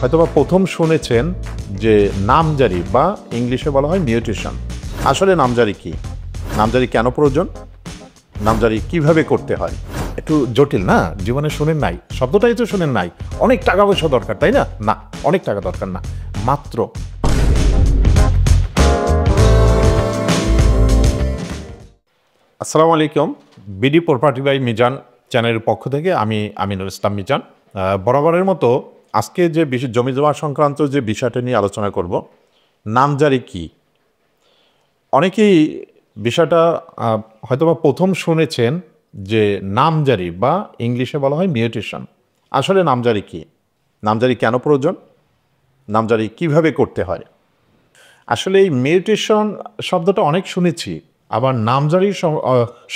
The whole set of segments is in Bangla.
হয়তোবা প্রথম শুনেছেন যে নামজারি বা ইংলিশে বলা হয় মিউটেশন। আসলে নামজারি কি, নামজারি কেন প্রয়োজন, নামজারি কিভাবে করতে হয়? একটু জটিল না? জীবনে শুনেন নাই, শব্দটাই তো শুনেন নাই। অনেক টাকা পয়সা দরকার, তাই না? না, অনেক টাকা দরকার না, মাত্র আসসালামু আলাইকুম। বিডি প্রপার্টি বাই মিজান চ্যানেলের পক্ষ থেকে আমি আমিনুল ইসলাম মিজান। বরাবরের মতো আজকে যে জমি জমা সংক্রান্ত যে বিষয়টা নিয়ে আলোচনা করব, নামজারি কি। অনেকেই বিষয়টা হয়তোবা প্রথম শুনেছেন যে নামজারি বা ইংলিশে বলা হয় মিউটেশন। আসলে নামজারি কি, নামজারি কেন প্রয়োজন, নামজারি কিভাবে করতে হয়? আসলে এই মিউটেশন শব্দটা অনেক শুনেছি, আবার নামজারি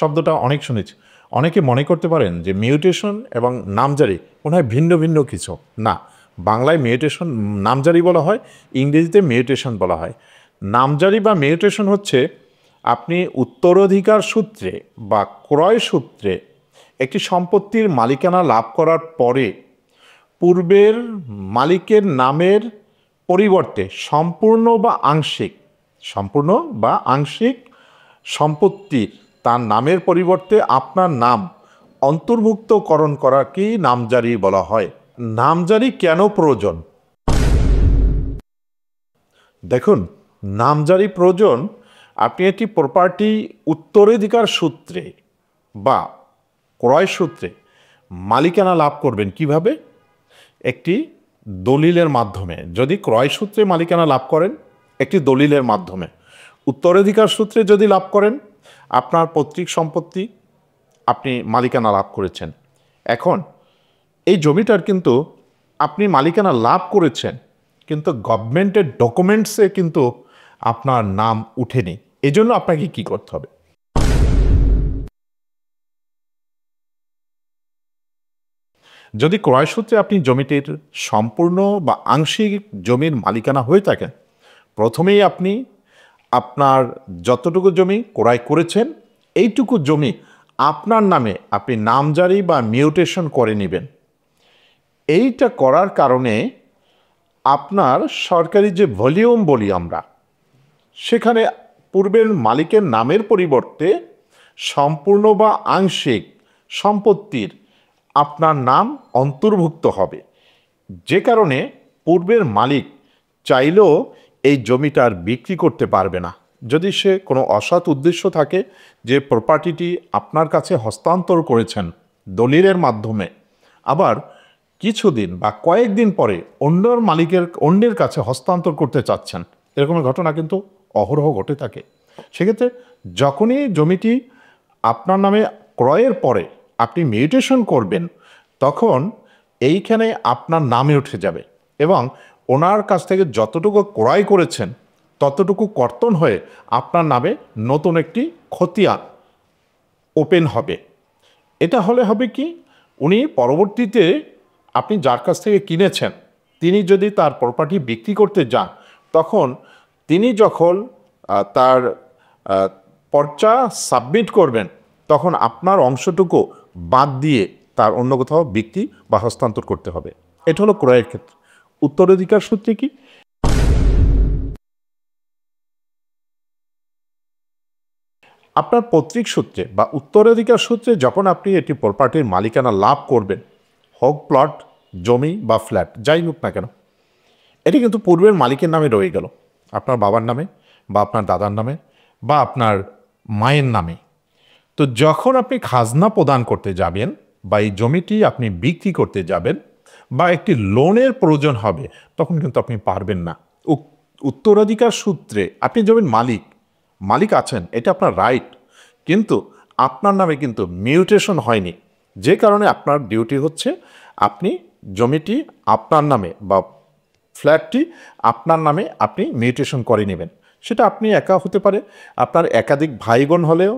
শব্দটা অনেক শুনেছি। অনেকে মনে করতে পারেন যে মিউটেশন এবং নামজারি মনে হয় ভিন্ন ভিন্ন কিছু। না, বাংলায় মিউটেশন নামজারি বলা হয়, ইংরেজিতে মিউটেশন বলা হয়। নামজারি বা মিউটেশন হচ্ছে আপনি উত্তরাধিকার সূত্রে বা ক্রয় সূত্রে একটি সম্পত্তির মালিকানা লাভ করার পরে পূর্বের মালিকের নামের পরিবর্তে সম্পূর্ণ বা আংশিক সম্পত্তির তার নামের পরিবর্তে আপনার নাম অন্তর্ভুক্তকরণ করাকেই নামজারি বলা হয়। নামজারি কেন প্রয়োজন? দেখুন, নামজারি প্রয়োজন আপনি একটি প্রপার্টি উত্তরাধিকার সূত্রে বা ক্রয় সূত্রে মালিকানা লাভ করবেন। কিভাবে? একটি দলিলের মাধ্যমে। যদি ক্রয় সূত্রে মালিকানা লাভ করেন, একটি দলিলের মাধ্যমে। উত্তরাধিকার সূত্রে যদি লাভ করেন, আপনার পৈতৃক সম্পত্তি, আপনি মালিকানা লাভ করেছেন। এখন এই জমিটার কিন্তু আপনি মালিকানা লাভ করেছেন, কিন্তু গভর্নমেন্টের ডকুমেন্টসে কিন্তু আপনার নাম উঠেনি। এজন্য আপনাকে কি করতে হবে? যদি ক্রয়সূত্রে আপনি জমিটির সম্পূর্ণ বা আংশিক জমির মালিকানা হয়ে থাকেন, প্রথমেই আপনি আপনার যতটুকু জমি ক্রয় করেছেন এইটুকু জমি আপনার নামে আপনি নামজারি বা মিউটেশন করে নেবেন। এইটা করার কারণে আপনার সরকারি যে ভলিউম বলি আমরা, সেখানে পূর্বের মালিকের নামের পরিবর্তে সম্পূর্ণ বা আংশিক সম্পত্তির আপনার নাম অন্তর্ভুক্ত হবে। যে কারণে পূর্বের মালিক চাইলেও এই জমিটার বিক্রি করতে পারবে না, যদি সে কোনো অসৎ উদ্দেশ্য থাকে যে প্রপার্টিটি আপনার কাছে হস্তান্তর করেছেন দলিলের মাধ্যমে, আবার কিছুদিন বা কয়েকদিন পরে অন্যের কাছে হস্তান্তর করতে চাচ্ছেন। এরকমের ঘটনা কিন্তু অহরহ ঘটে থাকে। সেক্ষেত্রে যখনই জমিটি আপনার নামে ক্রয়ের পরে আপনি মিউটেশন করবেন, তখন এইখানে আপনার নামে উঠে যাবে এবং ওনার কাছ থেকে যতটুকু ক্রয় করেছেন ততটুকু কর্তন হয়ে আপনার নামে নতুন একটি খতিয়ান ওপেন হবে। এটা হলে হবে কি, উনি পরবর্তীতে আপনি যার কাছ থেকে কিনেছেন তিনি যদি তার প্রপার্টি বিক্রি করতে যান, তখন তিনি যখন তার পর্চা সাবমিট করবেন, তখন আপনার অংশটুকু বাদ দিয়ে তার অন্য কোথাও বিক্রি বা হস্তান্তর করতে হবে। এটা হলো ক্রয়ের ক্ষেত্রে। উত্তরাধিকার সূত্রে কি? আপনার পৈতৃক সূত্রে বা উত্তরাধিকার সূত্রে যখন আপনি এটি প্রপার্টির মালিকানা লাভ করবেন, হোক প্লট, জমি বা ফ্ল্যাট, যাই হোক না কেন, এটি কিন্তু পূর্বের মালিকের নামে রয়ে গেল, আপনার বাবার নামে বা আপনার দাদার নামে বা আপনার মায়ের নামে। তো যখন আপনি খাজনা প্রদান করতে যাবেন বা এই জমিটি আপনি বিক্রি করতে যাবেন বা একটি লোনের প্রয়োজন হবে, তখন কিন্তু আপনি পারবেন না। উত্তরাধিকার সূত্রে আপনি জমির মালিক আছেন, এটা আপনার রাইট, কিন্তু আপনার নামে কিন্তু মিউটেশন হয়নি। যে কারণে আপনার ডিউটি হচ্ছে আপনি জমিটি আপনার নামে বা ফ্ল্যাটটি আপনার নামে আপনি মিউটেশন করে নেবেন। সেটা আপনি একা হতে পারে, আপনার একাধিক ভাইগণ হলেও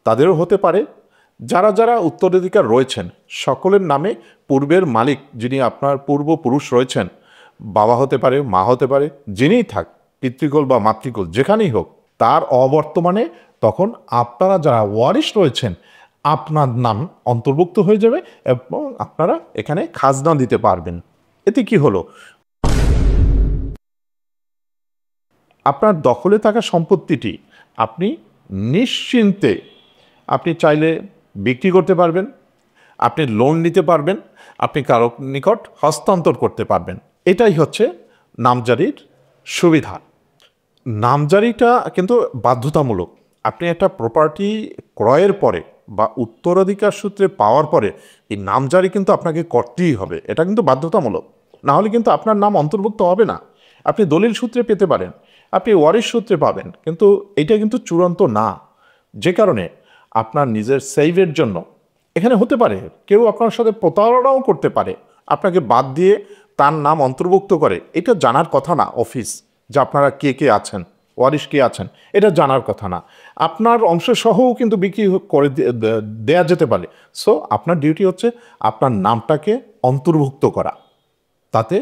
তাদেরও হতে পারে। যারা যারা উত্তরাধিকার রয়েছেন সকলের নামে পূর্বের মালিক যিনি আপনার পূর্বপুরুষ রয়েছেন, বাবা হতে পারে, মা হতে পারে, যিনিই থাক, পিতৃকুল বা মাতৃকুল যেখানেই হোক, তার অবর্তমানে তখন আপনারা যারা ওয়ারিশ রয়েছেন আপনার নাম অন্তর্ভুক্ত হয়ে যাবে এবং আপনারা এখানে খাজনা দিতে পারবেন। এতে কি হলো? আপনার দখলে থাকা সম্পত্তিটি আপনি নিশ্চিন্তে আপনি চাইলে বিক্রি করতে পারবেন, আপনি লোন নিতে পারবেন, আপনি কারো নিকট হস্তান্তর করতে পারবেন। এটাই হচ্ছে নামজারির সুবিধা। নামজারিটা কিন্তু বাধ্যতামূলক। আপনি একটা প্রপার্টি ক্রয়ের পরে বা উত্তরাধিকার সূত্রে পাওয়ার পরে এই নামজারি কিন্তু আপনাকে করতেই হবে। এটা কিন্তু বাধ্যতামূলক। না হলে কিন্তু আপনার নাম অন্তর্ভুক্ত হবে না। আপনি দলিল সূত্রে পেতে পারেন, আপনি ওয়ারিশ সূত্রে পাবেন, কিন্তু এটা কিন্তু চূড়ান্ত না। যে কারণে আপনার নিজের সেভের জন্য এখানে হতে পারে কেউ আপনার সাথে প্রতারণাও করতে পারে, আপনাকে বাদ দিয়ে তার নাম অন্তর্ভুক্ত করে। এটা জানার কথা না অফিস, যে আপনারা কে কে আছেন, ওয়ারিশ কে আছেন, এটা জানার কথা না। আপনার অংশসহও কিন্তু বিক্রি করে দেয়া যেতে পারে। সো আপনার ডিউটি হচ্ছে আপনার নামটাকে অন্তর্ভুক্ত করা, তাতে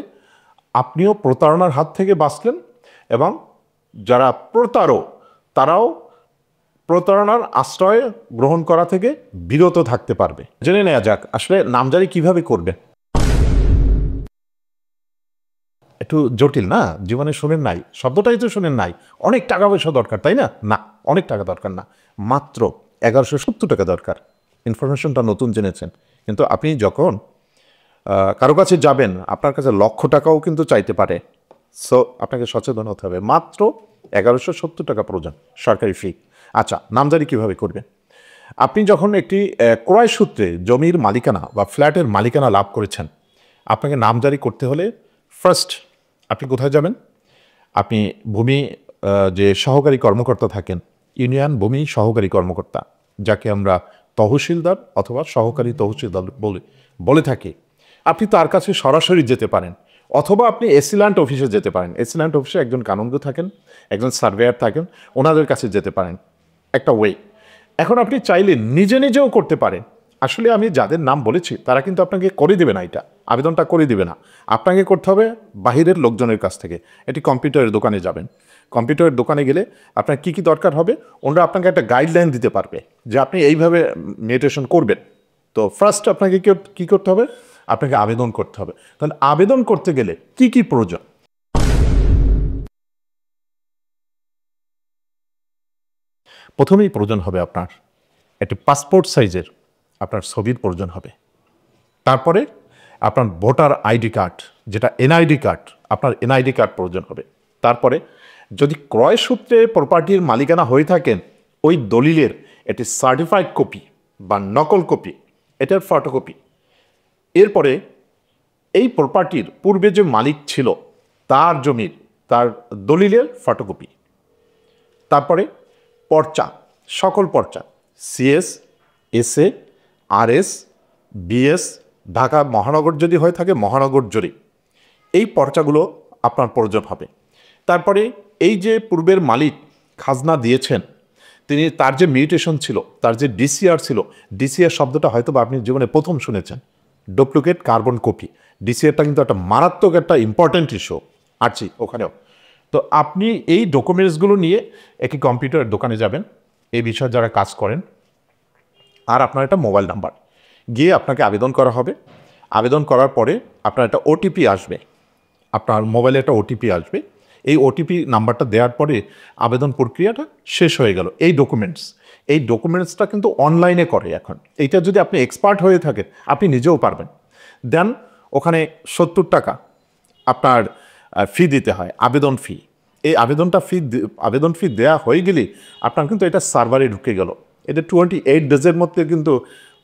আপনিও প্রতারণার হাত থেকে বাঁচলেন এবং যারা প্রতারক তারাও প্রতারণার আশ্রয় গ্রহণ করা থেকে বিরত থাকতে পারবে। জেনে নেওয়া যাক আসলে নামজারি কিভাবে করবে। একটু জটিল না? জীবনে শোনেন নাই, শব্দটাই তো শোনেন নাই। অনেক টাকা পয়সা দরকার, তাই না? না, অনেক টাকা দরকার না, মাত্র 1170 টাকা দরকার। ইনফরমেশনটা নতুন জেনেছেন, কিন্তু আপনি যখন কারো কাছে যাবেন আপনার কাছে লক্ষ টাকাও কিন্তু চাইতে পারে। সো আপনাকে সচেতন হতে হবে। মাত্র 1170 টাকা প্রয়োজন, সরকারি ফি। আচ্ছা, নামজারি কিভাবে করবেন? আপনি যখন একটি ক্রয় সূত্রে জমির মালিকানা বা ফ্ল্যাটের মালিকানা লাভ করেছেন, আপনাকে নামজারি করতে হলে ফার্স্ট আপনি কোথায় যাবেন? আপনি ভূমি যে সহকারী কর্মকর্তা থাকেন, ইউনিয়ন ভূমি সহকারী কর্মকর্তা, যাকে আমরা তহসিলদার অথবা সহকারী তহসিলদার বলে থাকি, আপনি তার কাছে সরাসরি যেতে পারেন, অথবা আপনি এসিল্যান্ড অফিসে যেতে পারেন। এসিল্যান্ড অফিসে একজন কানুনগো থাকেন, একজন সার্ভেয়ার থাকেন, ওনাদের কাছে যেতে পারেন, একটা ওয়ে। এখন আপনি চাইলে নিজে নিজেও করতে পারেন। আসলে আমি যাদের নাম বলেছি তারা কিন্তু আপনাকে করে দিবে না, এটা আবেদনটা করে দিবে না। আপনাকে করতে হবে বাহিরের লোকজনের কাছ থেকে। এটি কম্পিউটারের দোকানে যাবেন, কম্পিউটারের দোকানে গেলে আপনার কী কী দরকার হবে ওনারা আপনাকে একটা গাইডলাইন দিতে পারবে যে আপনি এইভাবে মেডিটেশন করবেন। তো ফার্স্ট আপনাকে কী করতে হবে? আপনাকে আবেদন করতে হবে। তাহলে আবেদন করতে গেলে কি কি প্রয়োজন? প্রথমেই প্রয়োজন হবে আপনার একটি পাসপোর্ট সাইজের আপনার ছবির প্রয়োজন হবে। তারপরে আপনার ভোটার আইডি কার্ড, যেটা এনআইডি কার্ড, আপনার এনআইডি কার্ড প্রয়োজন হবে। তারপরে যদি ক্রয় সূত্রে প্রপার্টির মালিকানা হয়ে থাকেন, ওই দলিলের একটি সার্টিফাইড কপি বা নকল কপি, এটার ফটোকপি। এরপরে এই প্রপার্টির পূর্বে যে মালিক ছিল তার জমির তার দলিলের ফটোকপি। তারপরে পর্চা, সকল পর্চা, CS, SA, RS, BS, Dhaka মহানগর যদি হয়ে থাকে মহানগর জরিপ, এই পর্চাগুলো আপনার প্রয়োজন হবে। তারপরে এই যে পূর্বের মালিক খাজনা দিয়েছেন, তিনি তার যে মিউটেশন ছিল, তার যে ডিসিআর ছিল, ডিসিআর শব্দটা হয়তো বা আপনি জীবনে প্রথম শুনেছেন, ডুপ্লিকেট কার্বন কপি। ডিসিআরটা কিন্তু একটা মারাত্মক একটা ইম্পর্ট্যান্ট ইস্যু আছে ওখানেও। তো আপনি এই ডকুমেন্টসগুলো নিয়ে একটি কম্পিউটারের দোকানে যাবেন, এই বিষয়ে যারা কাজ করেন, আর আপনার একটা মোবাইল নাম্বার গিয়ে আপনাকে আবেদন করা হবে। আবেদন করার পরে আপনার একটা ওটিপি আসবে, আপনার মোবাইলে একটা ওটিপি আসবে। এই ওটিপি নাম্বারটা দেওয়ার পরে আবেদন প্রক্রিয়াটা শেষ হয়ে গেল। এই ডকুমেন্টসটা কিন্তু অনলাইনে করে এখন। এইটা যদি আপনি এক্সপার্ট হয়ে থাকেন আপনি নিজেও পারবেন। দেন ওখানে 70 টাকা আপনার ফি দিতে হয়, আবেদন ফি। এই আবেদন ফি দেওয়া হয়ে গেলে আপনার কিন্তু এটা সার্ভারে ঢুকে গেল। এটা 28 ডেজের মধ্যে কিন্তু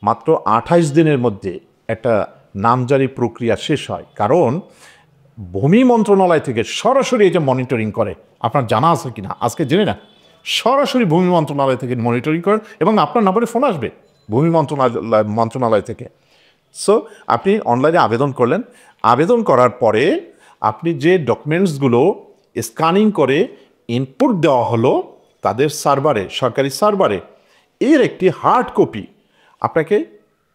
মাত্র 28 দিনের মধ্যে একটা নামজারি প্রক্রিয়া শেষ হয়। কারণ ভূমি মন্ত্রণালয় থেকে সরাসরি এটা মনিটরিং করে। আপনার জানা আছে কি না আজকে জেনে না, সরাসরি ভূমি মন্ত্রণালয় থেকে মনিটরিং করেন এবং আপনার নাম্বারে ফোন আসবে ভূমি মন্ত্রণালয় থেকে। সো আপনি অনলাইনে আবেদন করলেন, আবেদন করার পরে আপনি যে ডকুমেন্টসগুলো স্ক্যানিং করে ইনপুট দেওয়া হলো তাদের সার্ভারে, সরকারি সার্ভারে, এর একটি হার্ড কপি আপনাকে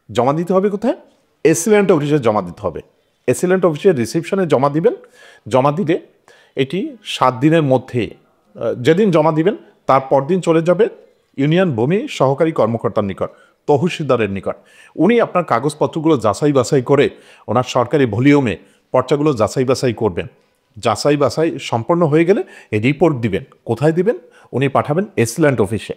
জমা দিতে হবে। কোথায়? এসিল্যান্ড অফিসে জমা দিতে হবে। এসিল্যান্ড অফিসের রিসিপশনে জমা দিবেন। জমা দিলে এটি 7 দিনের মধ্যে, যেদিন জমা দিবেন তার পরদিন চলে যাবে ইউনিয়ন ভূমি সহকারী কর্মকর্তার নিকট, তহসিলদারের নিকট। উনি আপনার কাগজপত্রগুলো যাচাই বাছাই করে ওনার সরকারি ভলিউমে পর্চাগুলো যাচাই বাছাই করবেন। যাচাই বাছাই সম্পন্ন হয়ে গেলে এই রিপোর্ট দিবেন। কোথায় দিবেন? উনি পাঠাবেন এসিল্যান্ড অফিসে।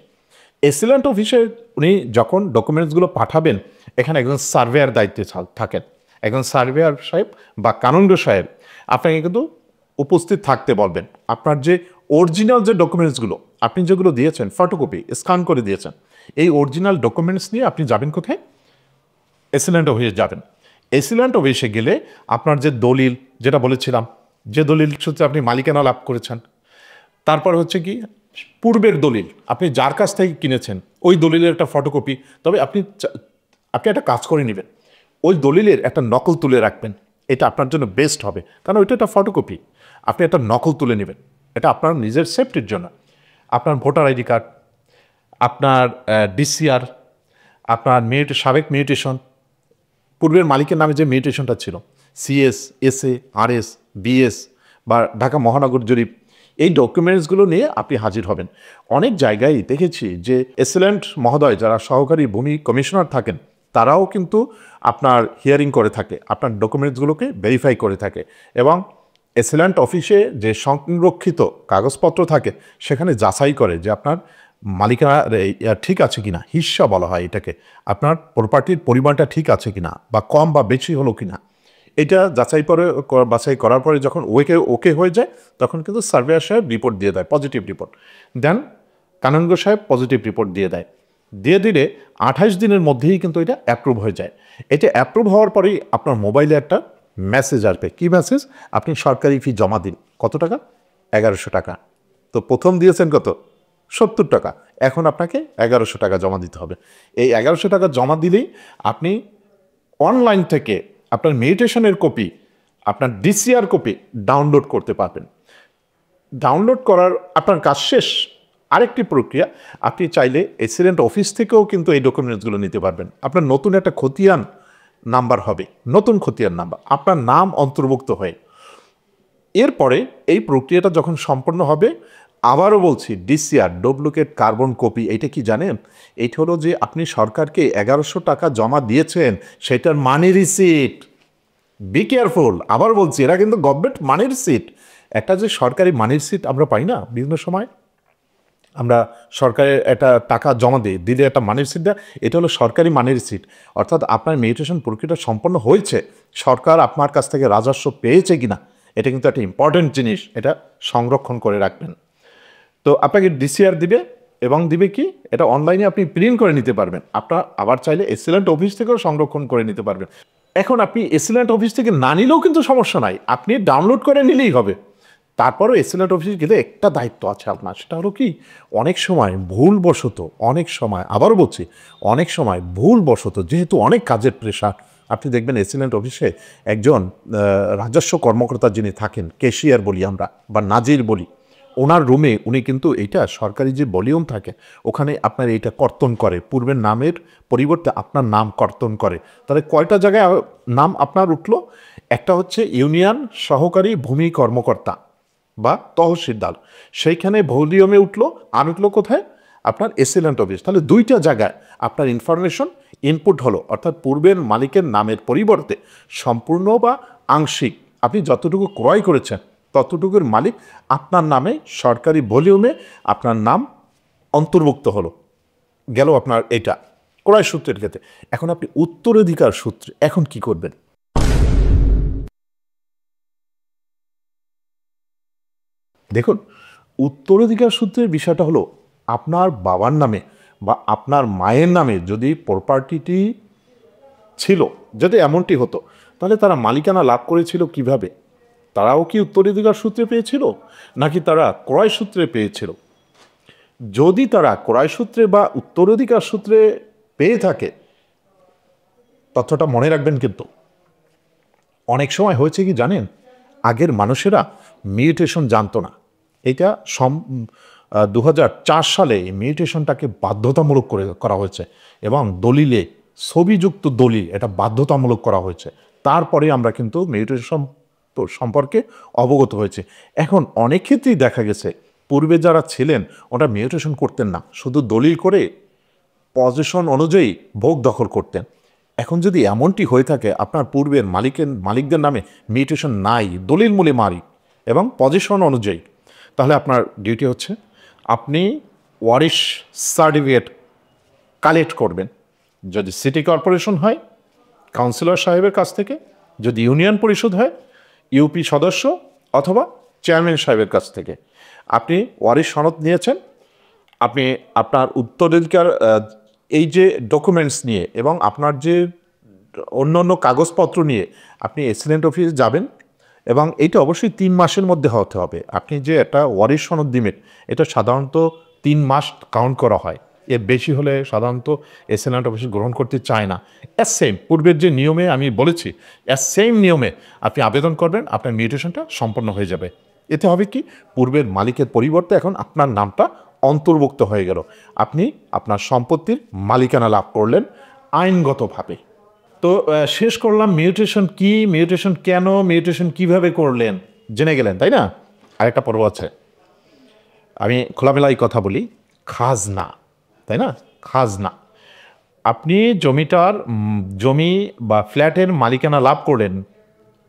এসিল্যান্ড অফিসে উনি যখন ডকুমেন্টসগুলো পাঠাবেন, এখানে একজন সার্ভেয়ার দায়িত্বে থাকেন। একজন সার্ভেয়ার সাহেব বা কানুনগো সাহেব আপনাকে কিন্তু উপস্থিত থাকতে বলবেন। আপনার যে অরিজিনাল যে ডকুমেন্টসগুলো আপনি যেগুলো দিয়েছেন, ফটোকপি স্ক্যান করে দিয়েছেন, এই অরিজিনাল ডকুমেন্টস নিয়ে আপনি যাবেন কোথায়? এসিল্যান্ড অফিসে যাবেন। এসিল্যান্ড অফিসে গেলে আপনার যে দলিল, যেটা বলেছিলাম, যে দলিল সূত্রে আপনি মালিকানা লাভ করেছেন, তারপর হচ্ছে কি পূর্বের দলিল, আপনি যার কাছ থেকে কিনেছেন ওই দলিলের একটা ফটোকপি। তবে আপনি একটা কাজ করে নেবেন, ওই দলিলের একটা নকল তুলে রাখবেন। এটা আপনার জন্য বেস্ট হবে, কারণ ওইটা একটা ফটোকপি। আপনি একটা নকল তুলে নেবেন, এটা আপনার নিজের সেফটির জন্য। আপনার ভোটার আইডি কার্ড, আপনার ডিসিআর, আপনার সাবেক মিউটেশন, পূর্বের মালিকের নামে যে মিউটেশনটা ছিল, সিএস, এসএ, আরএস, বিএস বা ঢাকা মহানগর জরিপ, এই ডকুমেন্টসগুলো নিয়ে আপনি হাজির হবেন। অনেক জায়গায় দেখেছি যে এসিল্যান্ড মহোদয় যারা সহকারী ভূমি কমিশনার থাকেন, তারাও কিন্তু আপনার হিয়ারিং করে থাকে, আপনার ডকুমেন্টসগুলোকে ভেরিফাই করে থাকে, এবং এসিল্যান্ড অফিসে যে সংরক্ষিত কাগজপত্র থাকে সেখানে যাচাই করে যে আপনার মালিকানা ঠিক আছে কিনা, হিস্সা বলা হয় এটাকে, আপনার প্রপার্টির পরিমাণটা ঠিক আছে কিনা বা কম বা বেশি হলো কিনা, এটা বাছাই করার পরে যখন ওকে হয়ে যায়, তখন কিন্তু সার্ভেয়ার সাহেব রিপোর্ট দিয়ে দেয়, পজিটিভ রিপোর্ট দেন। কানুনগো সাহেব পজিটিভ রিপোর্ট দিয়ে দেয়। দিয়ে দিলে 28 দিনের মধ্যেই কিন্তু এটা অ্যাপ্রুভ হয়ে যায়। এটা অ্যাপ্রুভ হওয়ার পরেই আপনার মোবাইলে একটা মেসেজ আসবে। কী মেসেজ? আপনি সরকারি ফি জমা দিন। কত টাকা? 1100 টাকা। তো প্রথম দিয়েছেন কত? 70 টাকা। এখন আপনাকে 1100 টাকা জমা দিতে হবে। এই 1100 টাকা জমা দিলেই আপনি অনলাইন থেকে আপনার মিউটেশনের কপি, আপনার ডিসিআর কপি ডাউনলোড করতে পারবেন। ডাউনলোড করার আপনার কাজ শেষ। আরেকটি প্রক্রিয়া, আপনি চাইলে এসিল্যান্ড অফিস থেকেও কিন্তু এই ডকুমেন্টসগুলো নিতে পারবেন। আপনার নতুন একটা খতিয়ান নাম্বার হবে, নতুন খতিয়ান নাম্বার, আপনার নাম অন্তর্ভুক্ত হয়ে। এরপরে এই প্রক্রিয়াটা যখন সম্পন্ন হবে, আবারও বলছি, ডিসিআর, ডুপ্লিকেট কার্বন কপি, এইটা কি জানেন? এইটা হলো যে আপনি সরকারকে 1100 টাকা জমা দিয়েছেন, সেটার মানি রিসিট। Be careful. আবার বলছি, এরা কিন্তু গভর্নমেন্ট মানি রিসিট। একটা যে সরকারি মানি রিসিট আমরা পাই না বিভিন্ন সময়, আমরা সরকারের একটা টাকা জমা দিলে একটা মানি রিসিট দেয়, এটা হলো সরকারি মানি রিসিট। অর্থাৎ আপনার মিউটেশন প্রক্রিয়াটা সম্পন্ন হয়েছে, সরকার আপনার কাছ থেকে রাজস্ব পেয়েছে কিনা, এটা কিন্তু একটা ইম্পর্টেন্ট জিনিস, এটা সংরক্ষণ করে রাখবেন। তো আপনাকে ডিসিআর দিবে, এবং দিবে কি, এটা অনলাইনে আপনি প্রিন্ট করে নিতে পারবেন। আপনার আবার চাইলে এসিল্যান্ড অফিস থেকেও সংরক্ষণ করে নিতে পারবেন। এখন আপনি এসিল্যান্ড অফিস থেকে না নিলেও কিন্তু সমস্যা নাই, আপনি ডাউনলোড করে নিলেই হবে। তারপরও এসিল্যান্ড অফিসে গেলে একটা দায়িত্ব আছে আপনার, সেটা হলো কি, অনেক সময় ভুলবশত, অনেক সময়, আবারও বলছি, অনেক সময় ভুলবশত, যেহেতু অনেক কাজের প্রেশার, আপনি দেখবেন এসিল্যান্ড অফিসে একজন রাজস্ব কর্মকর্তা যিনি থাকেন, ক্যাশিয়ার বলি আমরা বা নাজির বলি, ওনার রুমে উনি কিন্তু এইটা সরকারি যে ভলিউম থাকে ওখানে আপনার এইটা কর্তন করে, পূর্বের নামের পরিবর্তে আপনার নাম কর্তন করে। তাহলে কয়টা জায়গায় নাম আপনার উঠলো? একটা হচ্ছে ইউনিয়ন সহকারী ভূমি কর্মকর্তা বা তহসিলদার, সেইখানে ভলিউমে উঠলো, আর উঠলো কোথায়? আপনার এসিল্যান্ড অফিস। তাহলে দুইটা জায়গায় আপনার ইনফরমেশন ইনপুট হলো, অর্থাৎ পূর্বের মালিকের নামের পরিবর্তে সম্পূর্ণ বা আংশিক আপনি যতটুকু ক্রয় করেছেন ততটুকুর মালিক আপনার নামে সরকারি ভলিউমে আপনার নাম অন্তর্ভুক্ত হলো। গেল আপনার এটা ক্রয় সূত্রের ক্ষেত্রে। এখন আপনি উত্তরাধিকার সূত্রে এখন কি করবেন? দেখুন, উত্তরাধিকার সূত্রের বিষয়টা হলো, আপনার বাবার নামে বা আপনার মায়ের নামে যদি প্রপার্টিটি ছিল, যদি এমনটি হতো, তাহলে তারা মালিকানা লাভ করেছিল কিভাবে? তারাও কি উত্তরাধিকার সূত্রে পেয়েছিল, নাকি তারা ক্রয় সূত্রে পেয়েছিল? যদি তারা ক্রয় সূত্রে বা উত্তরাধিকার সূত্রে পেয়ে থাকে, তথ্যটা মনে রাখবেন। কিন্তু অনেক সময় হয়েছে কি জানেন, আগের মানুষেরা মিউটেশন জানতো না। এটা 2004 সালে মিউটেশনটাকে বাধ্যতামূলক করা হয়েছে, এবং দলিলে ছবিযুক্ত দলিল এটা বাধ্যতামূলক করা হয়েছে। তারপরে আমরা কিন্তু মিউটেশন সম্পর্কে অবগত হয়েছে। এখন অনেক ক্ষেত্রেই দেখা গেছে পূর্বে যারা ছিলেন ওটা মিউটেশন করতেন না, শুধু দলিল করে পজিশন অনুযায়ী ভোগ দখল করতেন। এখন যদি এমনটি হয়ে থাকে আপনার পূর্বের মালিকদের নামে মিউটেশন নাই, দলিল মূলে এবং পজিশন অনুযায়ী, তাহলে আপনার ডিউটি হচ্ছে আপনি ওয়ারিশ সার্টিফিকেট কালেক্ট করবেন। যদি সিটি কর্পোরেশন হয় কাউন্সিলর সাহেবের কাছ থেকে, যদি ইউনিয়ন পরিষদ হয় ইউপি সদস্য অথবা চেয়ারম্যান সাহেবের কাছ থেকে। আপনি ওয়ারিশ সনদ নিয়েছেন, আপনি আপনার উত্তরাধিকার এই যে ডকুমেন্টস নিয়ে এবং আপনার যে অন্য অন্য কাগজপত্র নিয়ে আপনি এসিডেন্ট অফিসে যাবেন, এবং এইটা অবশ্যই 3 মাসের মধ্যে হতে হবে। আপনি যে একটা ওয়ারিশ সনদ দিবেন এটা সাধারণত 3 মাস কাউন্ট করা হয়, এর বেশি হলে সাধারণত এসিডেন্ট অফিস গ্রহণ করতে চায় না। সেম পূর্বের যে নিয়মে আমি বলেছি সেম নিয়মে আপনি আবেদন করবেন, আপনার মিউটেশনটা সম্পন্ন হয়ে যাবে। এতে হবে কি, পূর্বের মালিকের পরিবর্তে এখন আপনার নামটা অন্তর্ভুক্ত হয়ে গেল, আপনি আপনার সম্পত্তির মালিকানা লাভ করলেন আইনগতভাবে। তো শেষ করলাম মিউটেশন কি, মিউটেশন কেন, মিউটেশন কিভাবে করলেন জেনে গেলেন, তাই না? আরেকটা পর্ব আছে, আমি খোলামেলাই কথা বলি, খাজনা, তাই না? খাজনা। আপনি জমি বা ফ্ল্যাটের মালিকানা লাভ করলেন,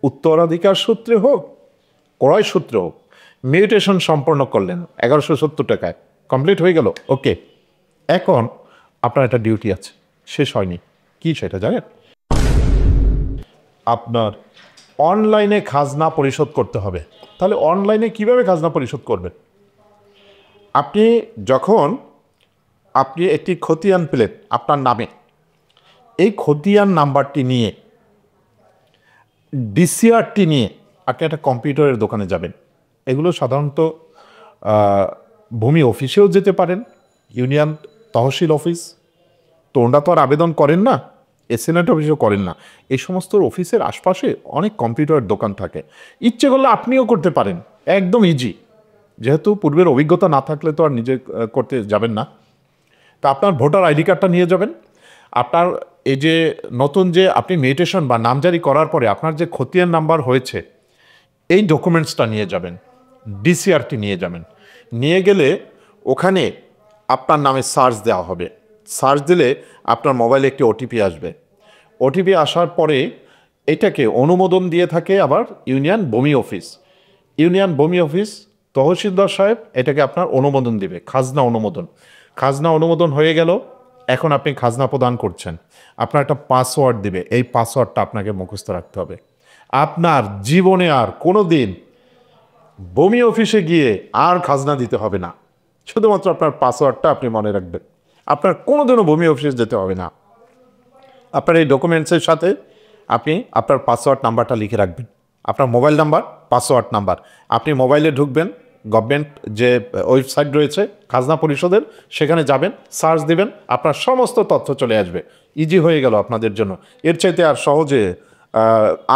উত্তরাধিকার সূত্রে হোক ক্রয় সূত্রে হোক, মিউটেশন সম্পন্ন করলেন 1170 টাকায়, কমপ্লিট হয়ে গেল। ওকে, এখন আপনার একটা ডিউটি আছে, শেষ হয়নি। কি সেটা জানেন? আপনার অনলাইনে খাজনা পরিশোধ করতে হবে। তাহলে অনলাইনে কিভাবে খাজনা পরিশোধ করবেন? আপনি একটি খতিয়ান পেলেন আপনার নামে, এই খতিয়ান নাম্বারটি নিয়ে, ডিসিআরটি নিয়ে আপনি একটা কম্পিউটারের দোকানে যাবেন। এগুলো সাধারণত ভূমি অফিসেও যেতে পারেন, ইউনিয়ন তহসিল অফিস, তো ওনারা তো আর আবেদন করেন না, এসিডেন্ট অফিসও করেন না। এই সমস্ত অফিসের আশপাশে অনেক কম্পিউটারের দোকান থাকে, ইচ্ছে করলে আপনিও করতে পারেন, একদম ইজি। যেহেতু পূর্বের অভিজ্ঞতা না থাকলে তো আর নিজে করতে যাবেন না। তা আপনার ভোটার আইডি কার্ডটা নিয়ে যাবেন, আপনার এই যে নতুন যে আপনি মিউটেশন বা নামজারি করার পরে আপনার যে খতিয়ান নাম্বার হয়েছে এই ডকুমেন্টসটা নিয়ে যাবেন, ডিসিআরটি নিয়ে যাবেন। নিয়ে গেলে ওখানে আপনার নামে সার্চ দেওয়া হবে, সার্চ দিলে আপনার মোবাইলে একটি ওটিপি আসবে। ওটিপি আসার পরে এটাকে অনুমোদন দিয়ে থাকে আবার ইউনিয়ন ভূমি অফিস। ইউনিয়ন ভূমি অফিস তহসিলদার সাহেব এটাকে আপনার অনুমোদন দিবে, খাজনা অনুমোদন। খাজনা অনুমোদন হয়ে গেল, এখন আপনি খাজনা প্রদান করছেন, আপনার একটা পাসওয়ার্ড দিবে, এই পাসওয়ার্ডটা আপনাকে মুখস্থ রাখতে হবে। আপনার জীবনে আর কোনো দিন ভূমি অফিসে গিয়ে আর খাজনা দিতে হবে না, শুধুমাত্র আপনার পাসওয়ার্ডটা আপনি মনে রাখবেন, আপনার কোনোদিনও ভূমি অফিসে যেতে হবে না। আপনার এই ডকুমেন্টসের সাথে আপনি আপনার পাসওয়ার্ড নাম্বারটা লিখে রাখবেন, আপনার মোবাইল নাম্বার, পাসওয়ার্ড নাম্বার। আপনি মোবাইলে ঢুকবেন, গভর্নমেন্ট যে ওয়েবসাইট রয়েছে খাজনা পরিষদের, সেখানে যাবেন, সার্চ দিবেন, আপনার সমস্ত তথ্য চলে আসবে। ইজি হয়ে গেল আপনাদের জন্য। এর চাইতে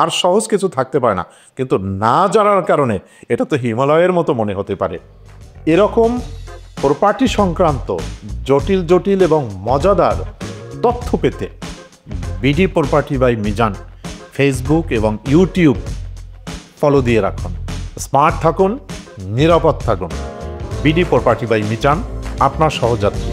আর সহজ কিছু থাকতে পারে না, কিন্তু না জানার কারণে এটা তো হিমালয়ের মতো মনে হতে পারে। এরকম প্রপার্টি সংক্রান্ত জটিল এবং মজাদার তথ্য পেতে BD property by Mizan Facebook এবং ইউটিউব ফলো দিয়ে রাখুন। স্মার্ট থাকুন, নিরাপদ থাকুন। বিডি প্রপার্টি বাই মিজান, আপনার সহযাত্রী।